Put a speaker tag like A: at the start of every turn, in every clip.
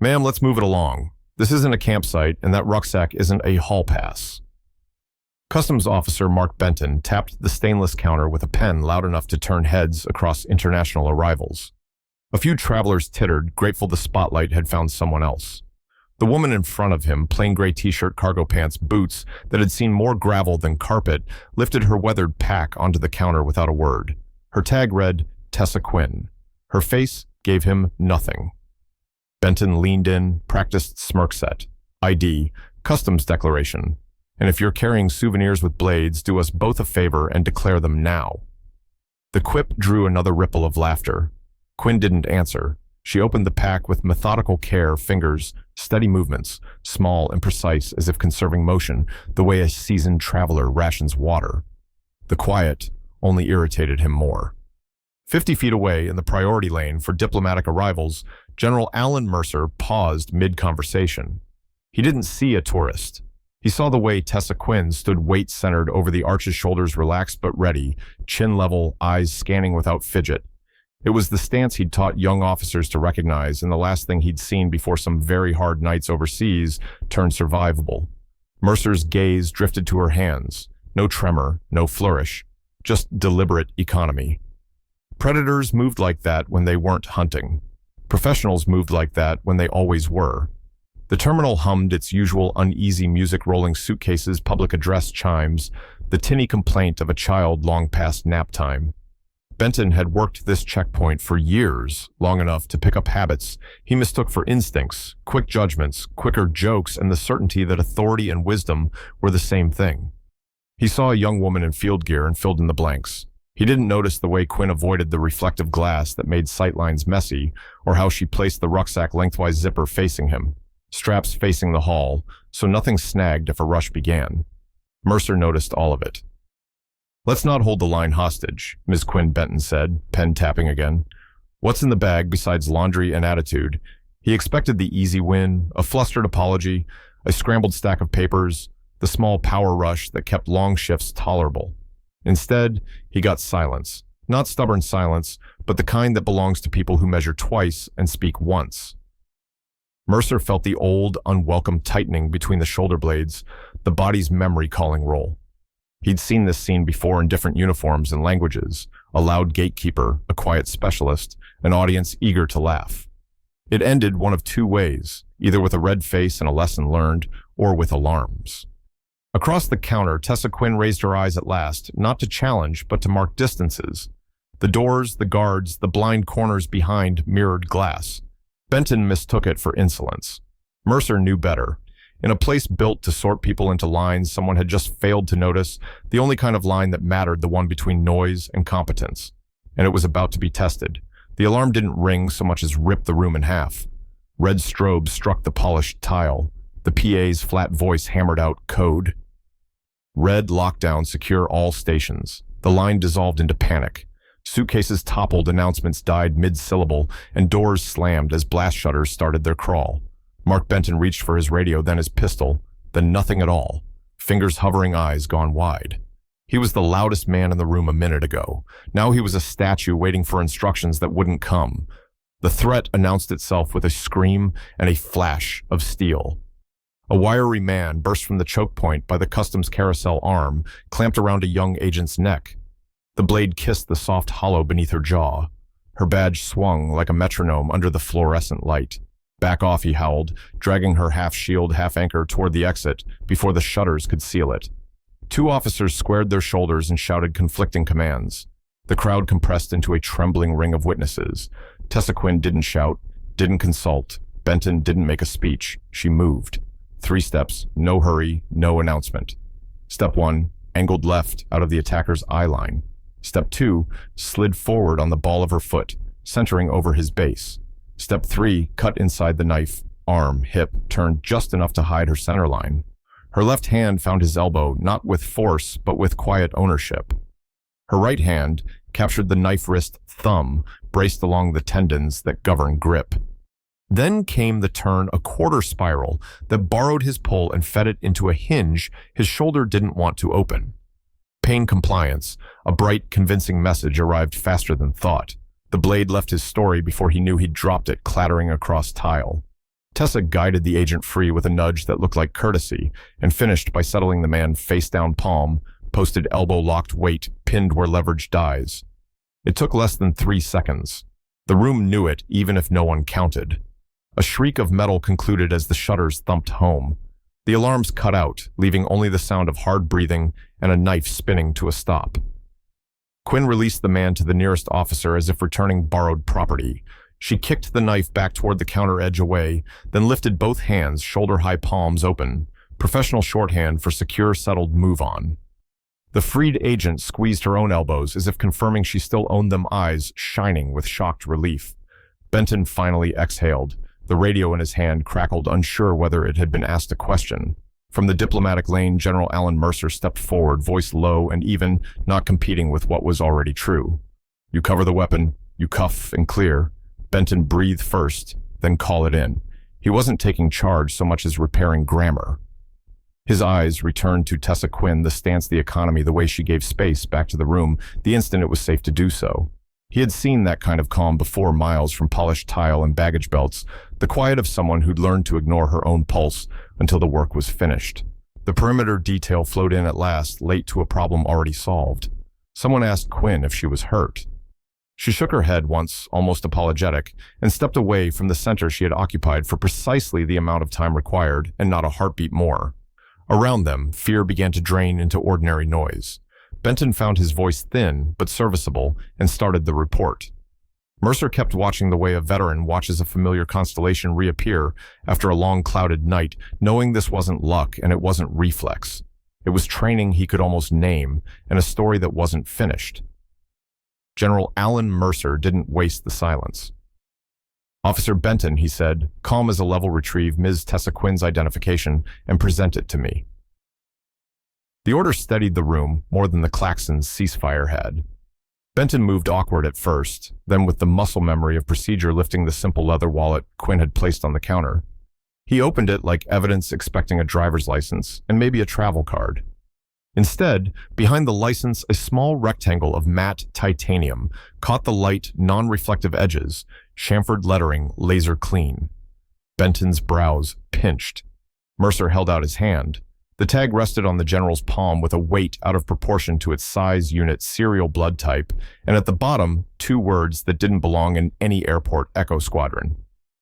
A: Ma'am, let's move it along. This isn't a campsite, and that rucksack isn't a hall pass. Customs Officer Mark Benton tapped the stainless counter with a pen loud enough to turn heads across international arrivals. A few travelers tittered, grateful the spotlight had found someone else. The woman in front of him, plain gray t-shirt, cargo pants, boots that had seen more gravel than carpet, lifted her weathered pack onto the counter without a word. Her tag read, Tessa Quinn. Her face gave him nothing. Benton leaned in, practiced smirk set. ID, customs declaration. And if you're carrying souvenirs with blades, do us both a favor and declare them now. The quip drew another ripple of laughter. Quinn didn't answer. She opened the pack with methodical care, fingers, steady movements, small and precise as if conserving motion, the way a seasoned traveler rations water. The quiet only irritated him more. 50 feet away in the priority lane for diplomatic arrivals, General Alan Mercer paused mid-conversation. He didn't see a tourist. He saw the way Tessa Quinn stood weight-centered over the archer's shoulders, relaxed but ready, chin level, eyes scanning without fidget. It was the stance he'd taught young officers to recognize, and the last thing he'd seen before some very hard nights overseas turned survivable. Mercer's gaze drifted to her hands. No tremor, no flourish, just deliberate economy. Predators moved like that when they weren't hunting. Professionals moved like that when they always were. The terminal hummed its usual uneasy music, rolling suitcases, public address chimes, the tinny complaint of a child long past nap time. Benton had worked this checkpoint for years, long enough to pick up habits he mistook for instincts, quick judgments, quicker jokes, and the certainty that authority and wisdom were the same thing. He saw a young woman in field gear and filled in the blanks. He didn't notice the way Quinn avoided the reflective glass that made sightlines messy, or how she placed the rucksack lengthwise zipper facing him, straps facing the hall, so nothing snagged if a rush began. Mercer noticed all of it. "Let's not hold the line hostage," Ms. Quinn Benton said, pen tapping again. "What's in the bag besides laundry and attitude?" He expected the easy win, a flustered apology, a scrambled stack of papers, the small power rush that kept long shifts tolerable. Instead, he got silence. Not stubborn silence, but the kind that belongs to people who measure twice and speak once. Mercer felt the old, unwelcome tightening between the shoulder blades, the body's memory calling roll. He'd seen this scene before in different uniforms and languages, a loud gatekeeper, a quiet specialist, an audience eager to laugh. It ended one of two ways, either with a red face and a lesson learned, or with alarms. Across the counter, Tessa Quinn raised her eyes at last, not to challenge, but to mark distances. The doors, the guards, the blind corners behind mirrored glass. Benton mistook it for insolence. Mercer knew better. In a place built to sort people into lines someone had just failed to notice, the only kind of line that mattered, the one between noise and competence. And it was about to be tested. The alarm didn't ring so much as rip the room in half. Red strobe struck the polished tile. The PA's flat voice hammered out code. Red lockdown, secure all stations. The line dissolved into panic. Suitcases toppled, announcements died mid-syllable, and doors slammed as blast shutters started their crawl. Mark Benton reached for his radio, then his pistol, then nothing at all. Fingers hovering, eyes gone wide. He was the loudest man in the room a minute ago. Now he was a statue waiting for instructions that wouldn't come. The threat announced itself with a scream and a flash of steel. A wiry man burst from the choke point by the customs carousel arm, clamped around a young agent's neck. The blade kissed the soft hollow beneath her jaw. Her badge swung like a metronome under the fluorescent light. "Back off," he howled, dragging her half-shield, half-anchor toward the exit before the shutters could seal it. Two officers squared their shoulders and shouted conflicting commands. The crowd compressed into a trembling ring of witnesses. Tessa Quinn didn't shout, didn't consult. Benton didn't make a speech. She moved. 3 steps, no hurry, no announcement. Step 1, angled left out of the attacker's eye line. Step 2, slid forward on the ball of her foot, centering over his base. Step 3, cut inside the knife, arm, hip, turned just enough to hide her center line. Her left hand found his elbow, not with force, but with quiet ownership. Her right hand captured the knife wrist thumb, braced along the tendons that govern grip. Then came the turn, a quarter spiral that borrowed his pull and fed it into a hinge his shoulder didn't want to open. Pain compliance, a bright, convincing message arrived faster than thought. The blade left his story before he knew he'd dropped it, clattering across tile. Tessa guided the agent free with a nudge that looked like courtesy and finished by settling the man face-down palm, posted elbow-locked weight pinned where leverage dies. It took less than 3 seconds. The room knew it, even if no one counted. A shriek of metal concluded as the shutters thumped home. The alarms cut out, leaving only the sound of hard breathing and a knife spinning to a stop. Quinn released the man to the nearest officer as if returning borrowed property. She kicked the knife back toward the counter edge away, then lifted both hands, shoulder-high palms open, professional shorthand for secure, settled move on. The freed agent squeezed her own elbows as if confirming she still owned them, eyes shining with shocked relief. Benton finally exhaled. The radio in his hand crackled, unsure whether it had been asked a question. From the diplomatic lane, General Alan Mercer stepped forward, voice low and even, not competing with what was already true. "You cover the weapon, you cuff and clear." Benton breathed first, then call it in. He wasn't taking charge so much as repairing grammar. His eyes returned to Tessa Quinn, the stance, the economy, the way she gave space back to the room the instant it was safe to do so. He had seen that kind of calm before, miles from polished tile and baggage belts, the quiet of someone who'd learned to ignore her own pulse until the work was finished. The perimeter detail flowed in at last, late to a problem already solved. Someone asked Quinn if she was hurt. She shook her head once, almost apologetic, and stepped away from the center she had occupied for precisely the amount of time required, and not a heartbeat more. Around them, fear began to drain into ordinary noise. Benton found his voice thin but serviceable and started the report. Mercer kept watching the way a veteran watches a familiar constellation reappear after a long clouded night, knowing this wasn't luck and it wasn't reflex. It was training he could almost name, and a story that wasn't finished. General Alan Mercer didn't waste the silence. "Officer Benton," he said, calm as a level, retrieve Ms. Tessa Quinn's identification and present it to me. The order steadied the room more than the klaxon's ceasefire had. Benton moved awkward at first, then with the muscle memory of procedure lifting the simple leather wallet Quinn had placed on the counter. He opened it like evidence, expecting a driver's license and maybe a travel card. Instead, behind the license, a small rectangle of matte titanium caught the light, non-reflective edges, chamfered lettering laser clean. Benton's brows pinched. Mercer held out his hand. The tag rested on the general's palm with a weight out of proportion to its size, unit, serial blood type, and at the bottom, 2 words that didn't belong in any airport: Echo Squadron.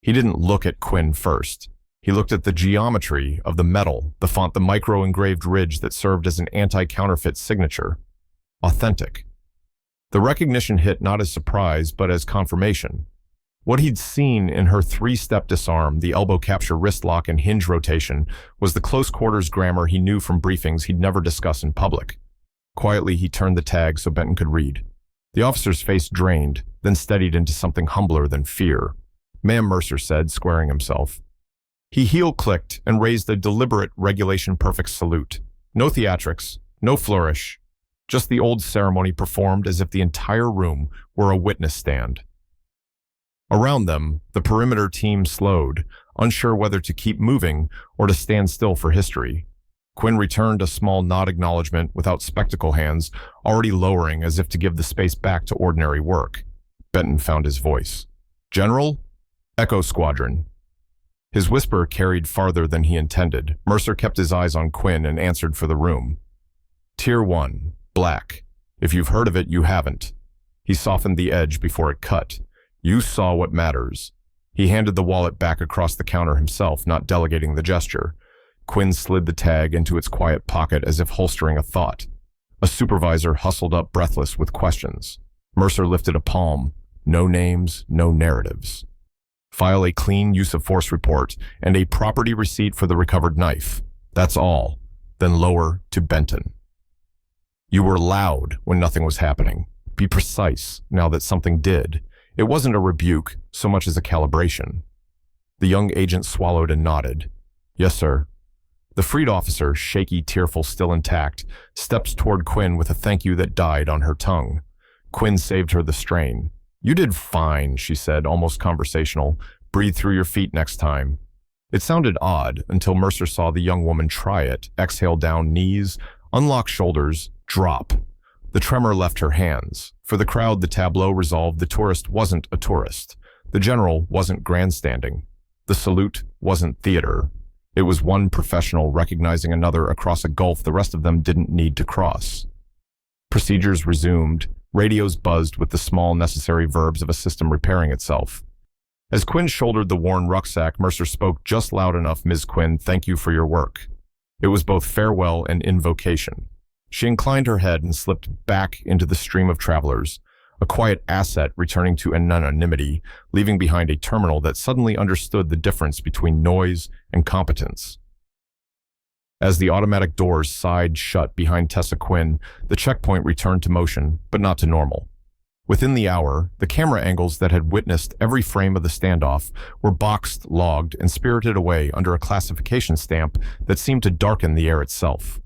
A: He didn't look at Quinn first. He looked at the geometry of the metal, the font, the micro-engraved ridge that served as an anti-counterfeit signature. Authentic. The recognition hit not as surprise, but as confirmation. What he'd seen in her 3-step disarm, the elbow capture, wrist lock, and hinge rotation, was the close-quarters grammar he knew from briefings he'd never discuss in public. Quietly, he turned the tag so Benton could read. The officer's face drained, then steadied into something humbler than fear. "Ma'am," Mercer said, squaring himself. He heel-clicked and raised a deliberate, regulation-perfect salute. No theatrics, no flourish, just the old ceremony performed as if the entire room were a witness stand. Around them, the perimeter team slowed, unsure whether to keep moving or to stand still for history. Quinn returned a small nod acknowledgement without spectacle hands, already lowering as if to give the space back to ordinary work. Benton found his voice. "General, Echo Squadron." His whisper carried farther than he intended. Mercer kept his eyes on Quinn and answered for the room. "Tier 1, black. If you've heard of it, you haven't." He softened the edge before it cut. "You saw what matters." He handed the wallet back across the counter himself, not delegating the gesture. Quinn slid the tag into its quiet pocket as if holstering a thought. A supervisor hustled up, breathless with questions. Mercer lifted a palm. No names, no narratives. "File a clean use of force report and a property receipt for the recovered knife. That's all." Then lower to Benton. "You were loud when nothing was happening. Be precise now that something did." It wasn't a rebuke so much as a calibration. The young agent swallowed and nodded. "Yes, sir." The freed officer, shaky, tearful, still intact, steps toward Quinn with a thank you that died on her tongue. Quinn saved her the strain. "You did fine," she said, almost conversational. "Breathe through your feet next time." It sounded odd until Mercer saw the young woman try it, exhale down, knees, unlock shoulders, drop. The tremor left her hands. For the crowd, the tableau resolved the tourist wasn't a tourist. The general wasn't grandstanding. The salute wasn't theater. It was one professional recognizing another across a gulf the rest of them didn't need to cross. Procedures resumed. Radios buzzed with the small necessary verbs of a system repairing itself. As Quinn shouldered the worn rucksack, Mercer spoke just loud enough, "Ms. Quinn, thank you for your work." It was both farewell and invocation. She inclined her head and slipped back into the stream of travelers, a quiet asset returning to anonymity, leaving behind a terminal that suddenly understood the difference between noise and competence. As the automatic doors sighed shut behind Tessa Quinn, the checkpoint returned to motion, but not to normal. Within the hour, the camera angles that had witnessed every frame of the standoff were boxed, logged, and spirited away under a classification stamp that seemed to darken the air itself.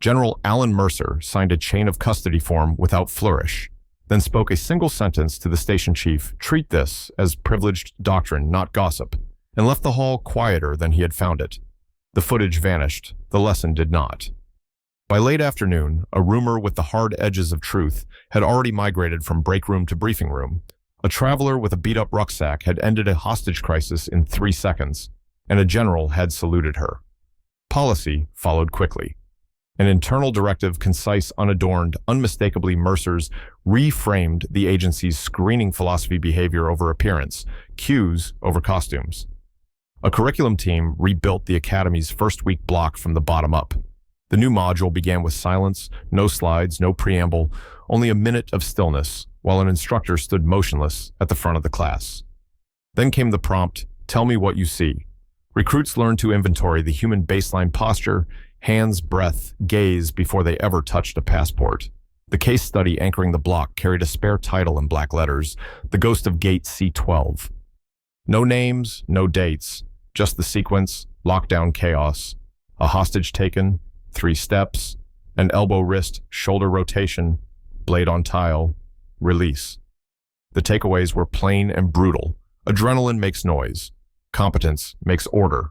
A: General Alan Mercer signed a chain of custody form without flourish, then spoke a single sentence to the station chief, "Treat this as privileged doctrine, not gossip," and left the hall quieter than he had found it. The footage vanished. The lesson did not. By late afternoon, a rumor with the hard edges of truth had already migrated from break room to briefing room. A traveler with a beat-up rucksack had ended a hostage crisis in 3 seconds, and a general had saluted her. Policy followed quickly. An internal directive, concise, unadorned, unmistakably Mercer's, reframed the agency's screening philosophy behavior over appearance, cues over costumes. A curriculum team rebuilt the academy's first-week block from the bottom up. The new module began with silence, no slides, no preamble, only a minute of stillness, while an instructor stood motionless at the front of the class. Then came the prompt, "Tell me what you see." Recruits learned to inventory the human baseline posture, hands, breath, gaze before they ever touched a passport. The case study anchoring the block carried a spare title in black letters, "The Ghost of Gate C12. No names, no dates, just the sequence, lockdown chaos, a hostage taken, 3 steps, an elbow wrist, shoulder rotation, blade on tile, release. The takeaways were plain and brutal. Adrenaline makes noise. Competence makes order.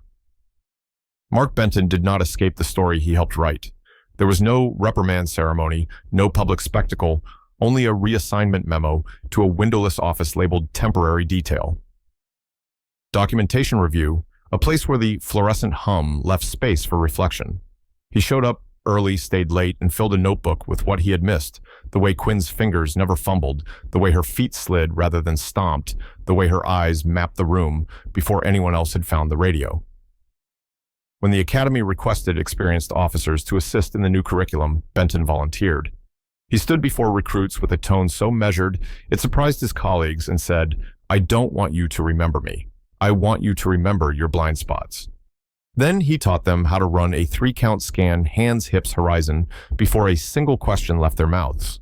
A: Mark Benton did not escape the story he helped write. There was no reprimand ceremony, no public spectacle, only a reassignment memo to a windowless office labeled temporary detail. Documentation review, a place where the fluorescent hum left space for reflection. He showed up early, stayed late, and filled a notebook with what he had missed, the way Quinn's fingers never fumbled, the way her feet slid rather than stomped, the way her eyes mapped the room before anyone else had found the radio. When the academy requested experienced officers to assist in the new curriculum, Benton volunteered. He stood before recruits with a tone so measured it surprised his colleagues and said, "I don't want you to remember me. I want you to remember your blind spots." Then he taught them how to run a 3-count scan, hands, hips, horizon, before a single question left their mouths.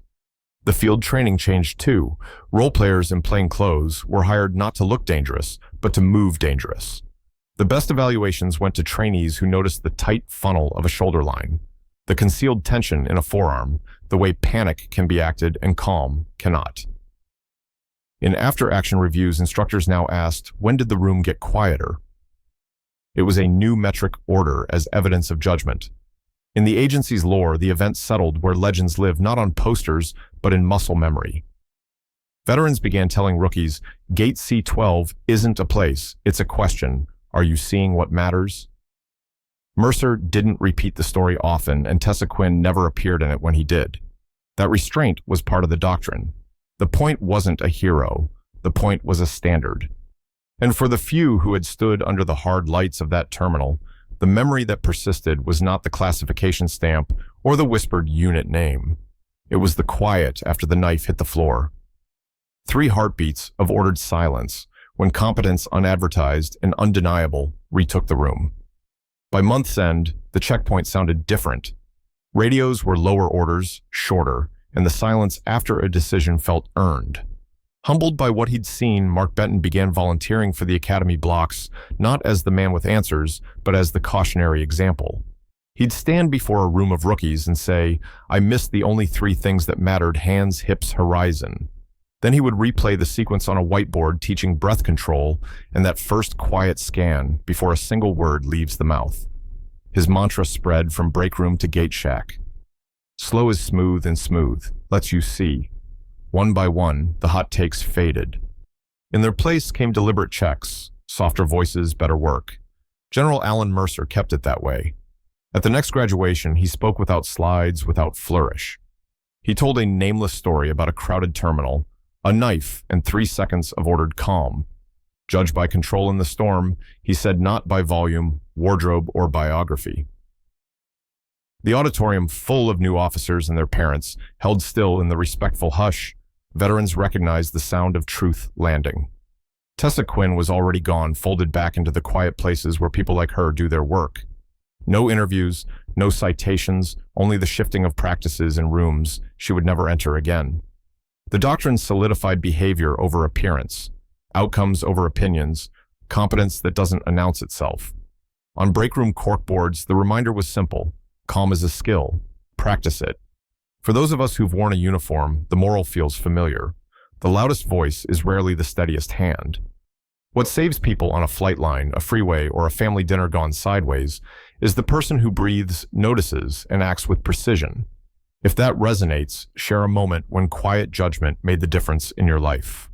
A: The field training changed too. Role players in plain clothes were hired not to look dangerous, but to move dangerous. The best evaluations went to trainees who noticed the tight funnel of a shoulder line, the concealed tension in a forearm, the way panic can be acted and calm cannot. In after-action reviews, instructors now asked, when did the room get quieter? It was a new metric, order, as evidence of judgment. In the agency's lore, the event settled where legends live not on posters, but in muscle memory. Veterans began telling rookies, Gate C12 isn't a place, it's a question. Are you seeing what matters? Mercer didn't repeat the story often, and Tessa Quinn never appeared in it when he did. That restraint was part of the doctrine. The point wasn't a hero. The point was a standard. And for the few who had stood under the hard lights of that terminal, the memory that persisted was not the classification stamp or the whispered unit name. It was the quiet after the knife hit the floor. 3 heartbeats of ordered silence when competence, unadvertised and undeniable, retook the room. By month's end, the checkpoint sounded different. Radios were lower orders, shorter, and the silence after a decision felt earned. Humbled by what he'd seen, Mark Benton began volunteering for the academy blocks, not as the man with answers, but as the cautionary example. He'd stand before a room of rookies and say, I missed the only 3 things that mattered, hands, hips, horizon. Then he would replay the sequence on a whiteboard teaching breath control and that first quiet scan before a single word leaves the mouth. His mantra spread from break room to gate shack. Slow is smooth and smooth, lets you see. One by one, the hot takes faded. In their place came deliberate checks, Softer voices, better work. General Alan Mercer kept it that way. At the next graduation, he spoke without slides, without flourish. He told a nameless story about a crowded terminal, a knife, and 3 seconds of ordered calm. Judged by control in the storm, he said not by volume, wardrobe, or biography. The auditorium, full of new officers and their parents, held still in the respectful hush. Veterans recognized the sound of truth landing. Tessa Quinn was already gone, folded back into the quiet places where people like her do their work. No interviews, no citations, only the shifting of practices in rooms she would never enter again. The doctrine solidified behavior over appearance, outcomes over opinions, competence that doesn't announce itself. On breakroom corkboards, the reminder was simple: calm is a skill. Practice it. For those of us who've worn a uniform, the moral feels familiar. The loudest voice is rarely the steadiest hand. What saves people on a flight line, a freeway, or a family dinner gone sideways is the person who breathes, notices, and acts with precision. If that resonates, share a moment when quiet judgment made the difference in your life.